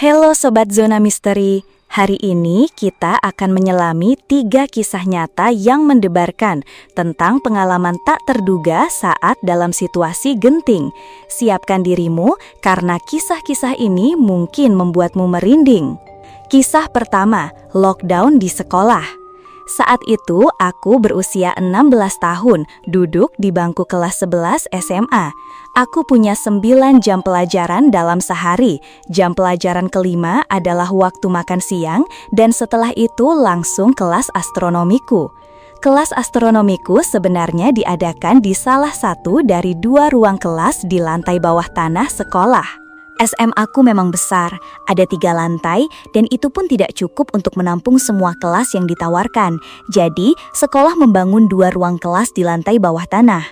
Halo Sobat Zona Misteri, hari ini kita akan menyelami 3 kisah nyata yang mendebarkan tentang pengalaman tak terduga saat dalam situasi genting. Siapkan dirimu karena kisah-kisah ini mungkin membuatmu merinding. Kisah pertama, lockdown di sekolah. Saat itu aku berusia 16 tahun, duduk di bangku kelas 11 SMA. Aku punya 9 jam pelajaran dalam sehari. Jam pelajaran kelima adalah waktu makan siang dan setelah itu langsung kelas astronomiku. Kelas astronomiku sebenarnya diadakan di salah satu dari 2 ruang kelas di lantai bawah tanah sekolah. SMA-ku memang besar, ada 3 lantai dan itu pun tidak cukup untuk menampung semua kelas yang ditawarkan. Jadi, sekolah membangun 2 ruang kelas di lantai bawah tanah.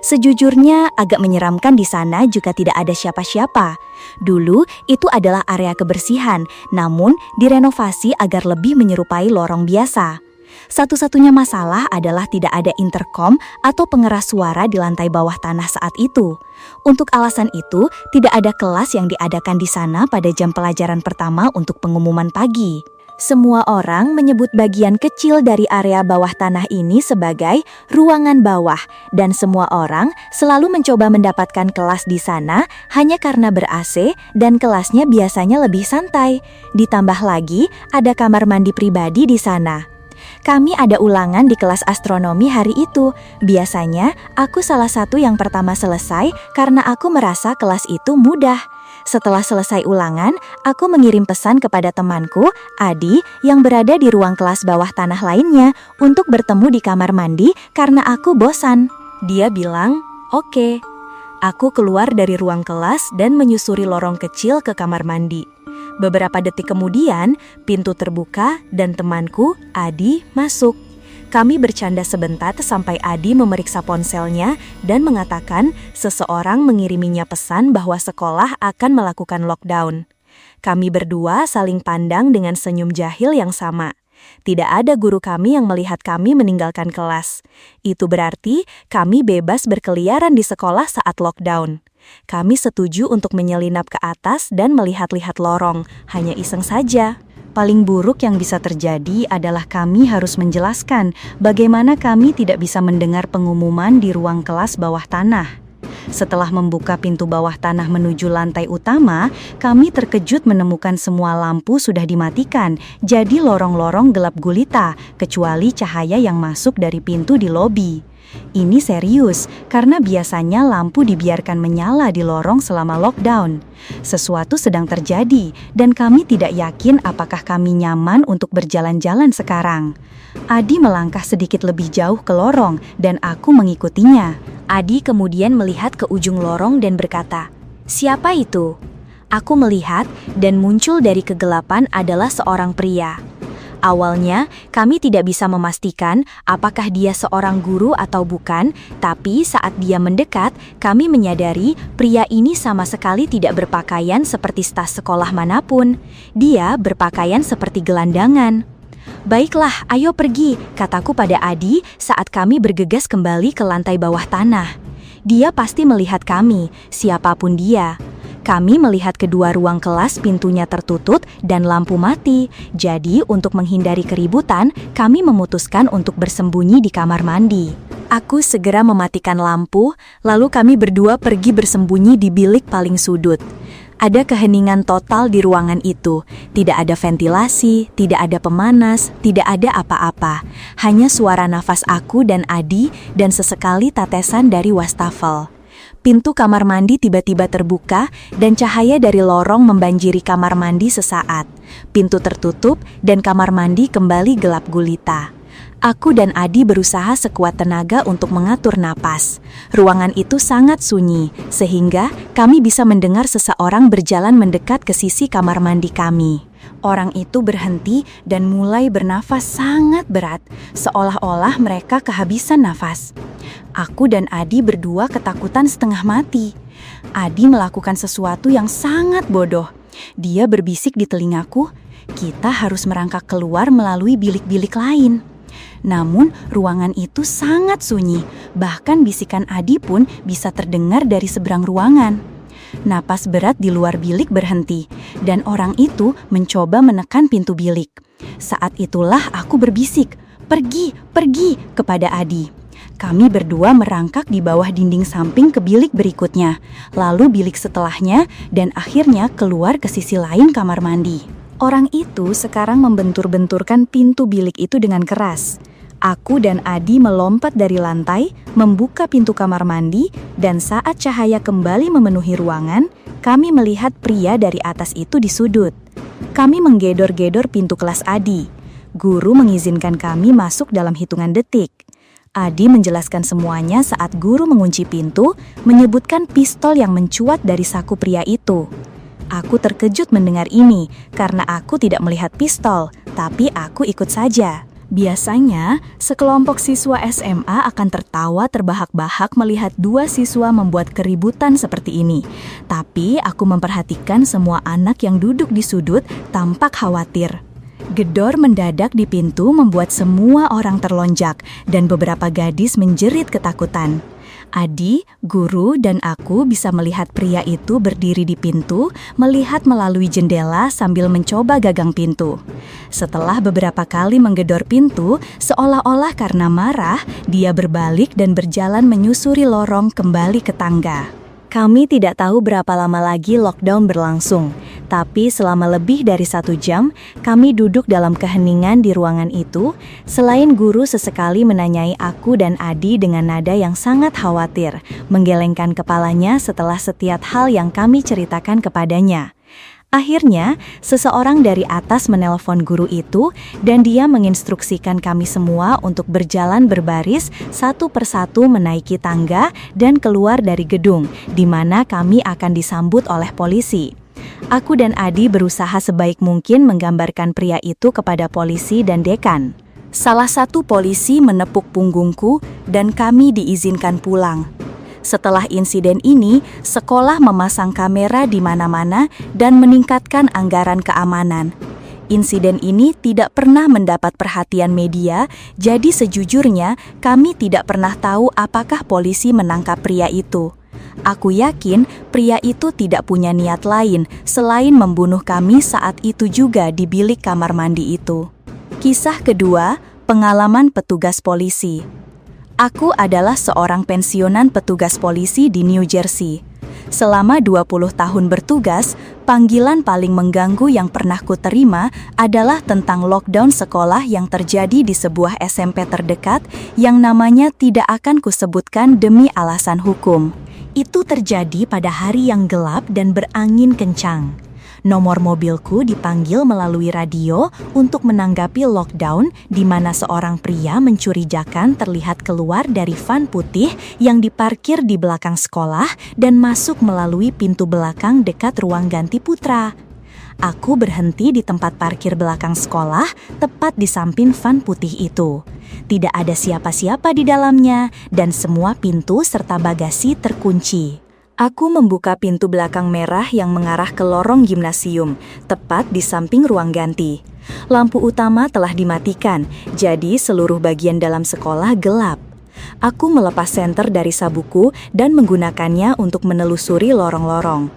Sejujurnya agak menyeramkan di sana jika tidak ada siapa-siapa. Dulu itu adalah area kebersihan, namun direnovasi agar lebih menyerupai lorong biasa. Satu-satunya masalah adalah tidak ada intercom atau pengeras suara di lantai bawah tanah saat itu. Untuk alasan itu, tidak ada kelas yang diadakan di sana pada jam pelajaran pertama untuk pengumuman pagi. Semua orang menyebut bagian kecil dari area bawah tanah ini sebagai ruangan bawah, dan semua orang selalu mencoba mendapatkan kelas di sana hanya karena ber-AC dan kelasnya biasanya lebih santai. Ditambah lagi, ada kamar mandi pribadi di sana. Kami ada ulangan di kelas astronomi hari itu. Biasanya, aku salah satu yang pertama selesai karena aku merasa kelas itu mudah. Setelah selesai ulangan, aku mengirim pesan kepada temanku, Adi, yang berada di ruang kelas bawah tanah lainnya untuk bertemu di kamar mandi karena aku bosan. Dia bilang, "Oke." Aku keluar dari ruang kelas dan menyusuri lorong kecil ke kamar mandi. Beberapa detik kemudian, pintu terbuka dan temanku, Adi, masuk. Kami bercanda sebentar sampai Adi memeriksa ponselnya dan mengatakan seseorang mengiriminya pesan bahwa sekolah akan melakukan lockdown. Kami berdua saling pandang dengan senyum jahil yang sama. Tidak ada guru kami yang melihat kami meninggalkan kelas. Itu berarti kami bebas berkeliaran di sekolah saat lockdown. Kami setuju untuk menyelinap ke atas dan melihat-lihat lorong, hanya iseng saja. Paling buruk yang bisa terjadi adalah kami harus menjelaskan bagaimana kami tidak bisa mendengar pengumuman di ruang kelas bawah tanah. Setelah membuka pintu bawah tanah menuju lantai utama, kami terkejut menemukan semua lampu sudah dimatikan, jadi lorong-lorong gelap gulita, kecuali cahaya yang masuk dari pintu di lobi. Ini serius, karena biasanya lampu dibiarkan menyala di lorong selama lockdown. Sesuatu sedang terjadi, dan kami tidak yakin apakah kami nyaman untuk berjalan-jalan sekarang. Adi melangkah sedikit lebih jauh ke lorong, dan aku mengikutinya. Adi kemudian melihat ke ujung lorong dan berkata, "Siapa itu?" Aku melihat, dan muncul dari kegelapan adalah seorang pria. Awalnya, kami tidak bisa memastikan apakah dia seorang guru atau bukan, tapi saat dia mendekat, kami menyadari pria ini sama sekali tidak berpakaian seperti staf sekolah manapun. Dia berpakaian seperti gelandangan. "Baiklah, ayo pergi," kataku pada Adi saat kami bergegas kembali ke lantai bawah tanah. Dia pasti melihat kami, siapapun dia. Kami melihat kedua ruang kelas pintunya tertutup dan lampu mati. Jadi untuk menghindari keributan, kami memutuskan untuk bersembunyi di kamar mandi. Aku segera mematikan lampu, lalu kami berdua pergi bersembunyi di bilik paling sudut. Ada keheningan total di ruangan itu. Tidak ada ventilasi, tidak ada pemanas, tidak ada apa-apa. Hanya suara nafas aku dan Adi dan sesekali tetesan dari wastafel. Pintu kamar mandi tiba-tiba terbuka dan cahaya dari lorong membanjiri kamar mandi sesaat. Pintu tertutup dan kamar mandi kembali gelap gulita. Aku dan Adi berusaha sekuat tenaga untuk mengatur napas. Ruangan itu sangat sunyi, sehingga kami bisa mendengar seseorang berjalan mendekat ke sisi kamar mandi kami. Orang itu berhenti dan mulai bernafas sangat berat, seolah-olah mereka kehabisan nafas. Aku dan Adi berdua ketakutan setengah mati. Adi melakukan sesuatu yang sangat bodoh. Dia berbisik di telingaku, "Kita harus merangkak keluar melalui bilik-bilik lain." Namun, ruangan itu sangat sunyi. Bahkan bisikan Adi pun bisa terdengar dari seberang ruangan. Napas berat di luar bilik berhenti, dan orang itu mencoba menekan pintu bilik. Saat itulah aku berbisik, "Pergi, pergi," kepada Adi. Kami berdua merangkak di bawah dinding samping ke bilik berikutnya, lalu bilik setelahnya, dan akhirnya keluar ke sisi lain kamar mandi. Orang itu sekarang membentur-benturkan pintu bilik itu dengan keras. Aku dan Adi melompat dari lantai, membuka pintu kamar mandi, dan saat cahaya kembali memenuhi ruangan, kami melihat pria dari atas itu di sudut. Kami menggedor-gedor pintu kelas Adi. Guru mengizinkan kami masuk dalam hitungan detik. Adi menjelaskan semuanya saat guru mengunci pintu, menyebutkan pistol yang mencuat dari saku pria itu. Aku terkejut mendengar ini, karena aku tidak melihat pistol, tapi aku ikut saja. Biasanya, sekelompok siswa SMA akan tertawa terbahak-bahak melihat dua siswa membuat keributan seperti ini. Tapi aku memperhatikan semua anak yang duduk di sudut tampak khawatir. Gedor mendadak di pintu membuat semua orang terlonjak dan beberapa gadis menjerit ketakutan. Adi, guru, dan aku bisa melihat pria itu berdiri di pintu, melihat melalui jendela sambil mencoba gagang pintu. Setelah beberapa kali menggedor pintu, seolah-olah karena marah, dia berbalik dan berjalan menyusuri lorong kembali ke tangga. Kami tidak tahu berapa lama lagi lockdown berlangsung, tapi selama lebih dari 1 jam, kami duduk dalam keheningan di ruangan itu, selain guru sesekali menanyai aku dan Adi dengan nada yang sangat khawatir, menggelengkan kepalanya setelah setiap hal yang kami ceritakan kepadanya. Akhirnya, seseorang dari atas menelpon guru itu dan dia menginstruksikan kami semua untuk berjalan berbaris satu persatu menaiki tangga dan keluar dari gedung, di mana kami akan disambut oleh polisi. Aku dan Adi berusaha sebaik mungkin menggambarkan pria itu kepada polisi dan dekan. Salah satu polisi menepuk punggungku dan kami diizinkan pulang. Setelah insiden ini, sekolah memasang kamera di mana-mana dan meningkatkan anggaran keamanan. Insiden ini tidak pernah mendapat perhatian media, jadi sejujurnya kami tidak pernah tahu apakah polisi menangkap pria itu. Aku yakin pria itu tidak punya niat lain selain membunuh kami saat itu juga di bilik kamar mandi itu. Kisah kedua, pengalaman petugas polisi. Aku adalah seorang pensiunan petugas polisi di New Jersey. Selama 20 tahun bertugas, panggilan paling mengganggu yang pernah kuterima adalah tentang lockdown sekolah yang terjadi di sebuah SMP terdekat yang namanya tidak akan kusebutkan demi alasan hukum. Itu terjadi pada hari yang gelap dan berangin kencang. Nomor mobilku dipanggil melalui radio untuk menanggapi lockdown di mana seorang pria mencurigakan terlihat keluar dari van putih yang diparkir di belakang sekolah dan masuk melalui pintu belakang dekat ruang ganti putra. Aku berhenti di tempat parkir belakang sekolah, tepat di samping van putih itu. Tidak ada siapa-siapa di dalamnya dan semua pintu serta bagasi terkunci. Aku membuka pintu belakang merah yang mengarah ke lorong gimnasium, tepat di samping ruang ganti. Lampu utama telah dimatikan, jadi seluruh bagian dalam sekolah gelap. Aku melepas senter dari sabuku dan menggunakannya untuk menelusuri lorong-lorong.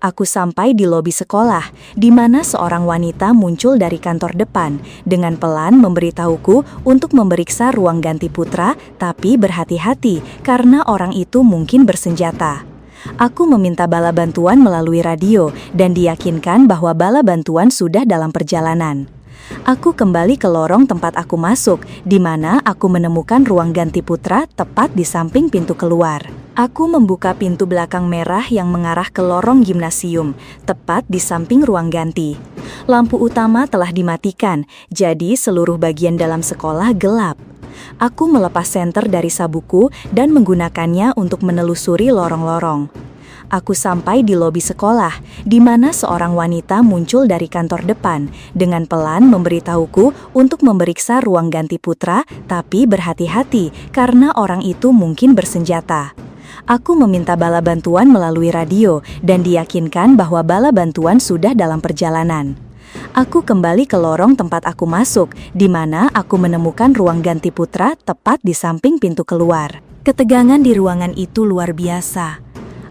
Aku sampai di lobi sekolah, di mana seorang wanita muncul dari kantor depan, dengan pelan memberitahuku untuk memeriksa ruang ganti putra, tapi berhati-hati karena orang itu mungkin bersenjata. Aku meminta bala bantuan melalui radio dan diyakinkan bahwa bala bantuan sudah dalam perjalanan. Aku kembali ke lorong tempat aku masuk, di mana aku menemukan ruang ganti putra tepat di samping pintu keluar. Aku membuka pintu belakang merah yang mengarah ke lorong gimnasium, tepat di samping ruang ganti. Lampu utama telah dimatikan, jadi seluruh bagian dalam sekolah gelap. Aku melepas senter dari sabuku dan menggunakannya untuk menelusuri lorong-lorong. Aku sampai di lobi sekolah, di mana seorang wanita muncul dari kantor depan, dengan pelan memberitahuku untuk memeriksa ruang ganti putra, tapi berhati-hati karena orang itu mungkin bersenjata. Aku meminta bala bantuan melalui radio dan diyakinkan bahwa bala bantuan sudah dalam perjalanan. Aku kembali ke lorong tempat aku masuk, di mana aku menemukan ruang ganti putra tepat di samping pintu keluar. Ketegangan di ruangan itu luar biasa.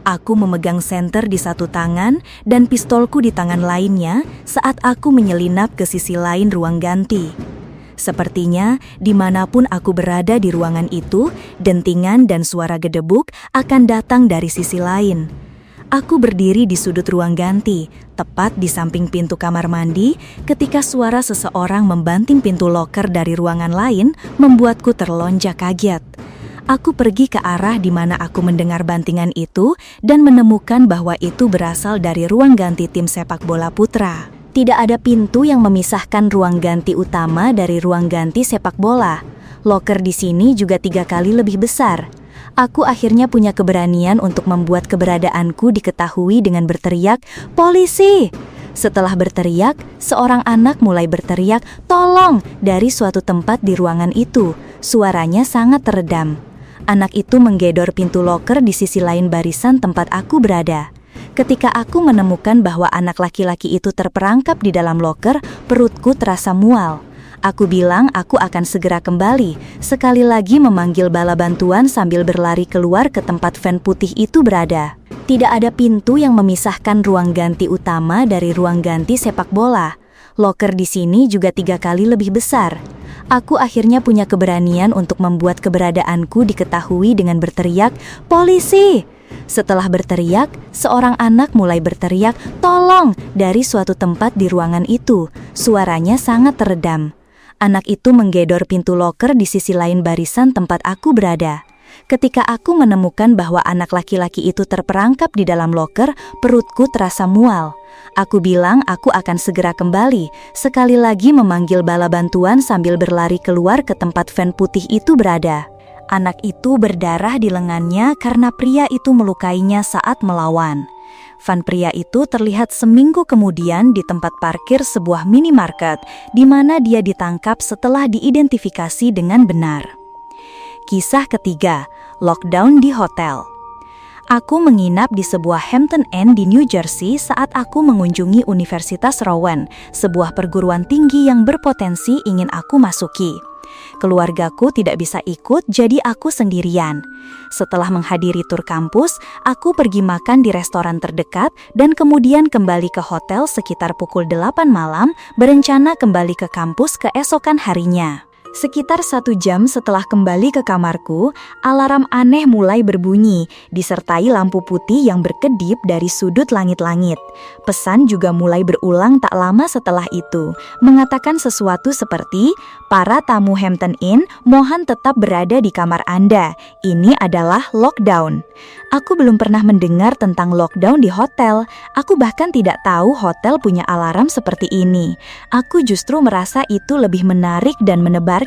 Aku memegang senter di satu tangan dan pistolku di tangan lainnya saat aku menyelinap ke sisi lain ruang ganti. Sepertinya dimanapun aku berada di ruangan itu, dentingan dan suara gedebuk akan datang dari sisi lain. Aku berdiri di sudut ruang ganti, tepat di samping pintu kamar mandi, ketika suara seseorang membanting pintu loker dari ruangan lain membuatku terlonjak kaget. Aku pergi ke arah di mana aku mendengar bantingan itu dan menemukan bahwa itu berasal dari ruang ganti tim sepak bola putra. Tidak ada pintu yang memisahkan ruang ganti utama dari ruang ganti sepak bola. Loker di sini juga 3 kali lebih besar. Aku akhirnya punya keberanian untuk membuat keberadaanku diketahui dengan berteriak, "Polisi!" Setelah berteriak, seorang anak mulai berteriak, "Tolong!" dari suatu tempat di ruangan itu. Suaranya sangat teredam. Anak itu menggedor pintu loker di sisi lain barisan tempat aku berada. Ketika aku menemukan bahwa anak laki-laki itu terperangkap di dalam loker, perutku terasa mual. Aku bilang aku akan segera kembali, sekali lagi memanggil bala bantuan sambil berlari keluar ke tempat van putih itu berada. Tidak ada pintu yang memisahkan ruang ganti utama dari ruang ganti sepak bola. Loker di sini juga 3 kali lebih besar. Aku akhirnya punya keberanian untuk membuat keberadaanku diketahui dengan berteriak, "Polisi!" Setelah berteriak, seorang anak mulai berteriak, "Tolong!" dari suatu tempat di ruangan itu. Suaranya sangat teredam. Anak itu menggedor pintu loker di sisi lain barisan tempat aku berada. Ketika aku menemukan bahwa anak laki-laki itu terperangkap di dalam loker, perutku terasa mual. Aku bilang aku akan segera kembali, sekali lagi memanggil bala bantuan sambil berlari keluar ke tempat van putih itu berada. Anak itu berdarah di lengannya karena pria itu melukainya saat melawan. Van pria itu terlihat seminggu kemudian di tempat parkir sebuah minimarket, di mana dia ditangkap setelah diidentifikasi dengan benar. Kisah ketiga, lockdown di hotel. Aku menginap di sebuah Hampton Inn di New Jersey saat aku mengunjungi Universitas Rowan, sebuah perguruan tinggi yang berpotensi ingin aku masuki. Keluargaku tidak bisa ikut, jadi aku sendirian. Setelah menghadiri tur kampus, aku pergi makan di restoran terdekat dan kemudian kembali ke hotel sekitar pukul 8 malam, berencana kembali ke kampus keesokan harinya. Sekitar 1 jam setelah kembali ke kamarku, alarm aneh mulai berbunyi, disertai lampu putih yang berkedip dari sudut langit-langit. Pesan juga mulai berulang tak lama setelah itu, mengatakan sesuatu seperti, "Para tamu Hampton Inn, mohon tetap berada di kamar Anda. Ini adalah lockdown." Aku belum pernah mendengar tentang lockdown di hotel. Aku bahkan tidak tahu hotel punya alarm seperti ini. Aku justru merasa itu lebih menarik dan menebarkan.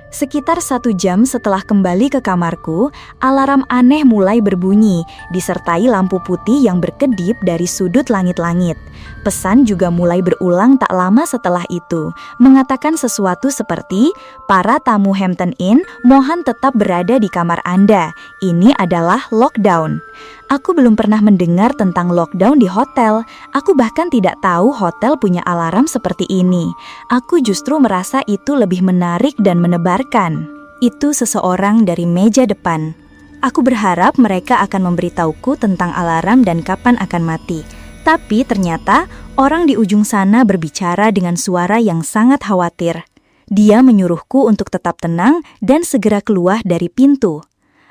Sekitar 1 jam setelah kembali ke kamarku, alarm aneh mulai berbunyi, disertai lampu putih yang berkedip dari sudut langit-langit. Pesan juga mulai berulang tak lama setelah itu, mengatakan sesuatu seperti, "Para tamu Hampton Inn, mohon tetap berada di kamar Anda. Ini adalah lockdown." Aku belum pernah mendengar tentang lockdown di hotel. Aku bahkan tidak tahu hotel punya alarm seperti ini. Aku justru merasa itu lebih menarik dan menebarkan. Itu seseorang dari meja depan. Aku berharap mereka akan memberitahuku tentang alarm dan kapan akan mati. Tapi ternyata orang di ujung sana berbicara dengan suara yang sangat khawatir. Dia menyuruhku untuk tetap tenang dan segera keluar dari pintu.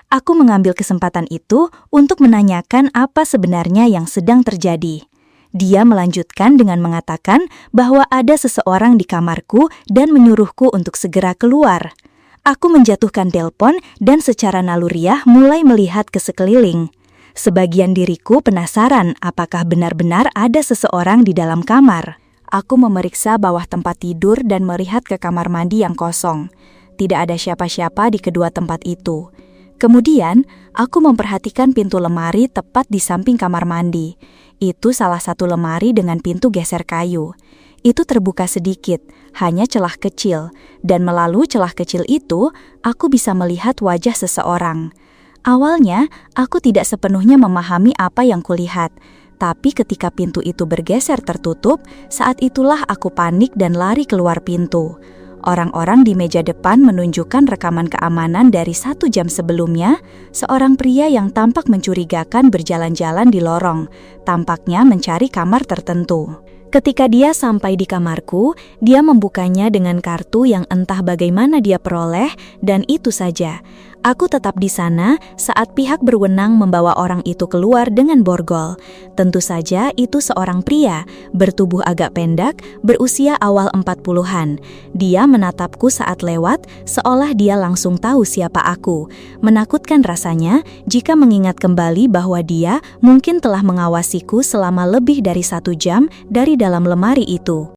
Aku mengambil kesempatan itu untuk menanyakan apa sebenarnya yang sedang terjadi. Dia melanjutkan dengan mengatakan bahwa ada seseorang di kamarku dan menyuruhku untuk segera keluar. Aku menjatuhkan telepon dan secara naluriah mulai melihat ke sekeliling. Sebagian diriku penasaran apakah benar-benar ada seseorang di dalam kamar. Aku memeriksa bawah tempat tidur dan melihat ke kamar mandi yang kosong. Tidak ada siapa-siapa di kedua tempat itu. Kemudian, aku memperhatikan pintu lemari tepat di samping kamar mandi. Itu salah satu lemari dengan pintu geser kayu. Itu terbuka sedikit, hanya celah kecil, dan melalui celah kecil itu, aku bisa melihat wajah seseorang. Awalnya, aku tidak sepenuhnya memahami apa yang kulihat, tapi ketika pintu itu bergeser tertutup, saat itulah aku panik dan lari keluar pintu. Orang-orang di meja depan menunjukkan rekaman keamanan dari 1 jam sebelumnya. Seorang pria yang tampak mencurigakan berjalan-jalan di lorong, tampaknya mencari kamar tertentu. Ketika dia sampai di kamarku, dia membukanya dengan kartu yang entah bagaimana dia peroleh, dan itu saja. Aku tetap di sana saat pihak berwenang membawa orang itu keluar dengan borgol. Tentu saja itu seorang pria, bertubuh agak pendek, berusia awal 40-an. Dia menatapku saat lewat, seolah dia langsung tahu siapa aku. Menakutkan rasanya jika mengingat kembali bahwa dia mungkin telah mengawasiku selama lebih dari 1 jam dari dalam lemari itu.